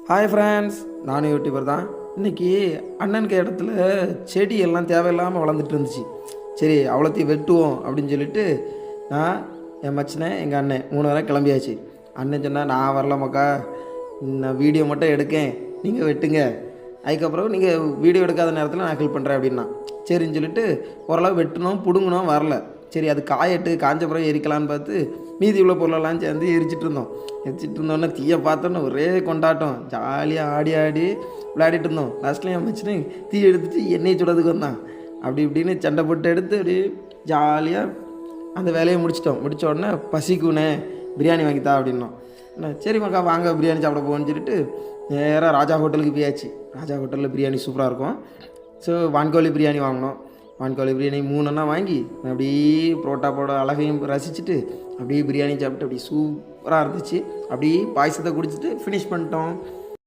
Hi friends, நானும் YouTuber தான். இன்றைக்கி அண்ணனுக்கு இடத்துல செடி எல்லாம் தேவையில்லாமல் வளர்ந்துட்டு இருந்துச்சு. சரி, அவ்வளோத்தையும் வெட்டுவோம் அப்படின்னு சொல்லிட்டு நான், என் மச்சினேன், எங்கள் அண்ணன் 3 பேரும் கிளம்பியாச்சு. அண்ணன் சொன்னால், நான் வரல மக்கா, நான் வீடியோ மட்டும் எடுக்கேன், நீங்கள் வெட்டுங்க, அதுக்கப்புறம் நீங்கள் வீடியோ எடுக்காத நேரத்தில் நான் ஹெல்ப் பண்ணுறேன் அப்படின்னா. சரின்னு சொல்லிட்டு ஓரளவு வெட்டணும், பிடுங்கணும், வரல. சரி, அது காஞ்ச பிறகு எரிக்கலான்னு பார்த்து மீதி உள்ள பொருளெல்லாம் சேர்ந்து எரிச்சிட்டு இருந்தோன்னே தீயை பார்த்தோன்னே ஒரே கொண்டாட்டம். ஜாலியாக ஆடி ஆடி விளையாடிட்டு இருந்தோம். லாஸ்ட்லேயும் என் மச்சினே தீ எடுத்துட்டு எண்ணெய் சுடதுக்கு வந்தான். அப்படி இப்படின்னு சண்டை போட்டு எடுத்து அப்படி ஜாலியாக அந்த வேலையை முடித்த உடனே பசிக்குனே பிரியாணி வாங்கித்தா அப்படின்னோம். சரி மக்கா வாங்க பிரியாணி சாப்பிட போகணும்னு சொல்லிட்டு நேராக ராஜா ஹோட்டலுக்கு போயாச்சு. ராஜா ஹோட்டலில் பிரியாணி சூப்பராக இருக்கும். ஸோ வான்கோழி பிரியாணி வாங்கினோம். வான்கோழி பிரியாணி 3 வாங்கி அப்படியே புரோட்டாவோட அழகையும் ரசிச்சுட்டு அப்படியே பிரியாணி சாப்பிட்டு அப்படியே சூப்பராக இருந்துச்சு. அப்படியே பாயசத்தை குடிச்சிட்டு ஃபினிஷ் பண்ணிட்டோம்.